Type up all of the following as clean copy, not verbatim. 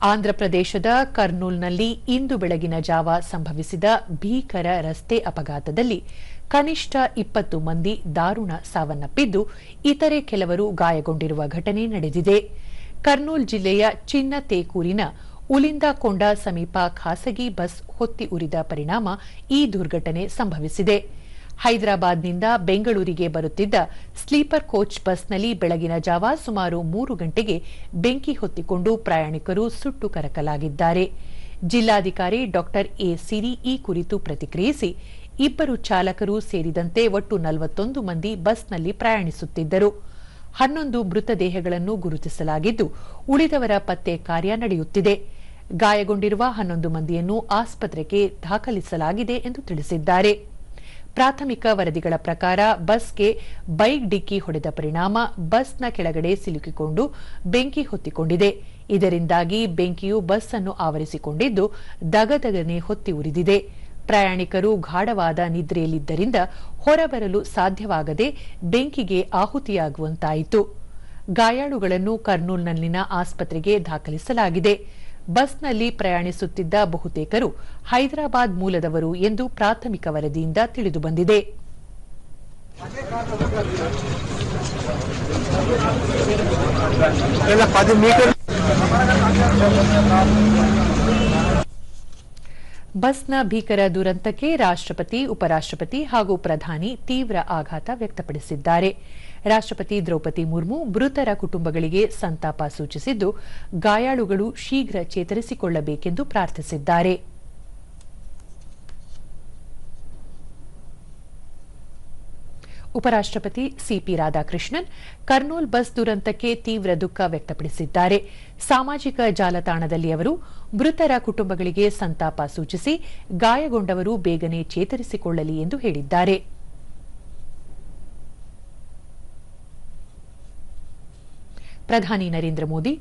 ಆಂಧ್ರಪ್ರದೇಶದ ಕರ್ನೂಲ್ನಲ್ಲಿ ಇಂದು ಬೆಳಗಿನ ಜಾವ ಸಂಭವಿಸಿದ ಭೀಕರ ರಸ್ತೆ ಅಪಘಾತದಲ್ಲಿ ಕನಿಷ್ಠ 20 ಮಂದಿ ದಾರುಣ ಸಾವನ್ನಪ್ಪಿದ್ದು ಇತರೆ ಕೆಲವರು ಗಾಯಗೊಂಡಿರುವ ಘಟನೆ ನಡೆದಿದೆ. ಕರ್ನೂಲ್ ಜಿಲ್ಲೆಯ ಚಿನ್ನತೇಕೂರಿನ ಉಲಿಂದಕೊಂಡ ಸಮೀಪ ಖಾಸಗಿ ಬಸ್ ಹೊತ್ತಿ ಉರಿದ ಪರಿಣಾಮ ಈ ದುರ್ಘಟನೆ ಸಂಭವಿಸಿದೆ. ಹೈದರಾಬಾದ್ನಿಂದ ಬೆಂಗಳೂರಿಗೆ ಬರುತ್ತಿದ್ದ ಸ್ಲೀಪರ್ ಕೋಚ್ ಬಸ್ನಲ್ಲಿ ಬೆಳಗಿನ ಜಾವ ಸುಮಾರು 3 ಗಂಟೆಗೆ ಬೆಂಕಿ ಹೊತ್ತಿಕೊಂಡು ಪ್ರಯಾಣಿಕರು ಸುಟ್ಟು ಕರಕಲಾಗಿದ್ದಾರೆ. ಜಿಲ್ಲಾಧಿಕಾರಿ ಡಾ ಎ ಸಿರಿ ಈ ಕುರಿತು ಪ್ರತಿಕ್ರಿಯಿಸಿ, 2 ಚಾಲಕರು ಸೇರಿದಂತೆ ಒಟ್ಟು 41 ಮಂದಿ ಬಸ್ನಲ್ಲಿ ಪ್ರಯಾಣಿಸುತ್ತಿದ್ದರು. 11 ಮೃತದೇಹಗಳನ್ನು ಗುರುತಿಸಲಾಗಿದ್ದು, ಉಳಿದವರ ಪತ್ತೆ ಕಾರ್ಯ ನಡೆಯುತ್ತಿದೆ. ಗಾಯಗೊಂಡಿರುವ 11 ಮಂದಿಯನ್ನು ಆಸ್ಪತ್ರೆಗೆ ದಾಖಲಿಸಲಾಗಿದೆ ಎಂದು ತಿಳಿಸಿದ್ದಾರೆ. ಪ್ರಾಥಮಿಕ ವರದಿಗಳ ಪ್ರಕಾರ ಬಸ್ಗೆ ಬೈಕ್ ಡಿಕ್ಕಿ ಹೊಡೆದ ಪರಿಣಾಮ ಬಸ್ನ ಕೆಳಗಡೆ ಸಿಲುಕಿಕೊಂಡು ಬೆಂಕಿ ಹೊತ್ತಿಕೊಂಡಿದೆ. ಇದರಿಂದಾಗಿ ಬೆಂಕಿಯು ಬಸ್ ಅನ್ನು ಆವರಿಸಿಕೊಂಡಿದ್ದು ದಗದಗನೆ ಹೊತ್ತಿ ಉರಿದಿದೆ. ಪ್ರಯಾಣಿಕರು ಗಾಢವಾದ ನಿದ್ರೆಯಲ್ಲಿದ್ದರಿಂದ ಹೊರಬರಲು ಸಾಧ್ಯವಾಗದೆ ಬೆಂಕಿಗೆ ಆಹುತಿಯಾಗುವಂತಾಯಿತು. ಗಾಯಾಳುಗಳನ್ನು ಕರ್ನೂಲ್ನಲ್ಲಿನ ಆಸ್ಪತ್ರೆಗೆ ದಾಖಲಿಸಲಾಗಿದೆ. ಬಸ್ನಲ್ಲಿ ಪ್ರಯಾಣಿಸುತ್ತಿದ್ದ ಬಹುತೇಕರು ಹೈದರಾಬಾದ್ ಮೂಲದವರು ಎಂದು ಪ್ರಾಥಮಿಕ ವರದಿಯಿಂದ ತಿಳಿದುಬಂದಿದೆ. ಬಸ್ನ ಭೀಕರ ದುರಂತಕ್ಕೆ ರಾಷ್ಟ್ರಪತಿ, ಉಪರಾಷ್ಟ್ರಪತಿ ಹಾಗೂ ಪ್ರಧಾನಿ ತೀವ್ರ ಆಘಾತ ವ್ಯಕ್ತಪಡಿಸಿದ್ದಾರೆ. ರಾಷ್ಟ್ರಪತಿ ದ್ರೌಪದಿ ಮುರ್ಮು ಮೃತರ ಕುಟುಂಬಗಳಿಗೆ ಸಂತಾಪ ಸೂಚಿಸಿದ್ದು, ಗಾಯಾಳುಗಳು ಶೀಘ್ರ ಚೇತರಿಸಿಕೊಳ್ಳಬೇಕೆಂದು ಪ್ರಾರ್ಥಿಸಿದ್ದಾರೆ. ಉಪರಾಷ್ಟ್ರಪತಿ ಸಿಪಿ ರಾಧಾಕೃಷ್ಣನ್ ಕರ್ನೂಲ್ ಬಸ್ ದುರಂತಕ್ಕೆ ತೀವ್ರ ದುಃಖ ವ್ಯಕ್ತಪಡಿಸಿದ್ದಾರೆ. ಸಾಮಾಜಿಕ ಜಾಲತಾಣದಲ್ಲಿ ಅವರು ಮೃತರ ಕುಟುಂಬಗಳಿಗೆ ಸಂತಾಪ ಸೂಚಿಸಿ, ಗಾಯಗೊಂಡವರು ಬೇಗನೆ ಚೇತರಿಸಿಕೊಳ್ಳಲಿ ಎಂದು ಹೇಳಿದ್ದಾರೆ. ಪ್ರಧಾನಿ ನರೇಂದ್ರ ಮೋದಿ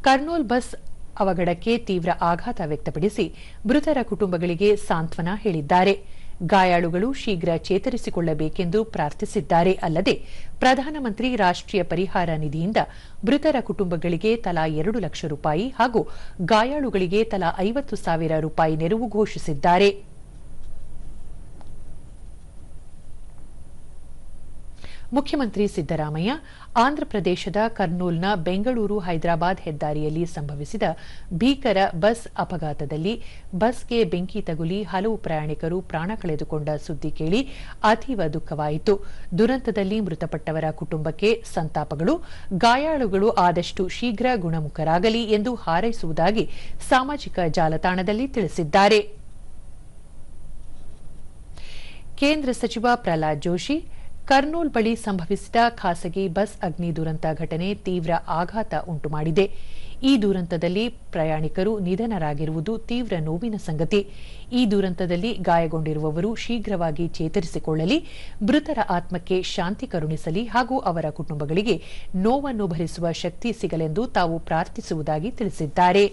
ಕರ್ನೂಲ್ ಬಸ್ ಅವಘಡಕ್ಕೆ ತೀವ್ರ ಆಘಾತ ವ್ಯಕ್ತಪಡಿಸಿ ಮೃತರ ಕುಟುಂಬಗಳಿಗೆ ಸಾಂತ್ವನ ಹೇಳಿದ್ದಾರೆ. ಗಾಯಾಳುಗಳು ಶೀಘ್ರ ಚೇತರಿಸಿಕೊಳ್ಳಬೇಕೆಂದು ಪ್ರಾರ್ಥಿಸಿದ್ದಾರೆ. ಅಲ್ಲದೆ ಪ್ರಧಾನಮಂತ್ರಿ ರಾಷ್ಟ್ರೀಯ ಪರಿಹಾರ ನಿಧಿಯಿಂದ ಮೃತರ ಕುಟುಂಬಗಳಿಗೆ ತಲಾ 2 ಲಕ್ಷ ರೂಪಾಯಿ ಹಾಗೂ ಗಾಯಾಳುಗಳಿಗೆ ತಲಾ 50,000 ರೂಪಾಯಿ ನೆರವು ಘೋಷಿಸಿದ್ದಾರೆ. ಮುಖ್ಯಮಂತ್ರಿ ಸಿದ್ದರಾಮಯ್ಯ ಆಂಧ್ರಪ್ರದೇಶದ ಕರ್ನೂಲ್ನ ಬೆಂಗಳೂರು ಹೈದರಾಬಾದ್ ಹೆದ್ದಾರಿಯಲ್ಲಿ ಸಂಭವಿಸಿದ ಭೀಕರ ಬಸ್ ಅಪಘಾತದಲ್ಲಿ ಬಸ್ಗೆ ಬೆಂಕಿ ತಗುಲಿ ಹಲವು ಪ್ರಯಾಣಿಕರು ಪ್ರಾಣ ಕಳೆದುಕೊಂಡ ಸುದ್ದಿ ಕೇಳಿ ಅತೀವ ದುಃಖವಾಯಿತು. ದುರಂತದಲ್ಲಿ ಮೃತಪಟ್ಟವರ ಕುಟುಂಬಕ್ಕೆ ಸಂತಾಪಗಳು, ಗಾಯಾಳುಗಳು ಆದಷ್ಟು ಶೀಘ್ರ ಗುಣಮುಖರಾಗಲಿ ಎಂದು ಹಾರೈಸುವುದಾಗಿ ಸಾಮಾಜಿಕ ಜಾಲತಾಣದಲ್ಲಿ ತಿಳಿಸಿದ್ದಾರೆ. ಕೇಂದ್ರ ಸಚಿವ ಪ್ರಹ್ಲಾದ್ ಜೋಶಿ ಕರ್ನೂಲ್ ಬಳಿ ಸಂಭವಿಸಿದ ಖಾಸಗಿ ಬಸ್ ಅಗ್ನಿ ದುರಂತ ಘಟನೆ ತೀವ್ರ ಆಘಾತ ಉಂಟುಮಾಡಿದೆ. ಈ ದುರಂತದಲ್ಲಿ ಪ್ರಯಾಣಿಕರು ನಿಧನರಾಗಿರುವುದು ತೀವ್ರ ನೋವಿನ ಸಂಗತಿ. ಈ ದುರಂತದಲ್ಲಿ ಗಾಯಗೊಂಡಿರುವವರು ಶೀಘ್ರವಾಗಿ ಚೇತರಿಸಿಕೊಳ್ಳಲಿ, ಮೃತರ ಆತ್ಮಕ್ಕೆ ಶಾಂತಿ ಕರುಣಿಸಲಿ ಹಾಗೂ ಅವರ ಕುಟುಂಬಗಳಿಗೆ ನೋವನ್ನು ಭರಿಸುವ ಶಕ್ತಿ ಸಿಗಲೆಂದು ತಾವು ಪ್ರಾರ್ಥಿಸುವುದಾಗಿ ತಿಳಿಸಿದ್ದಾರೆ.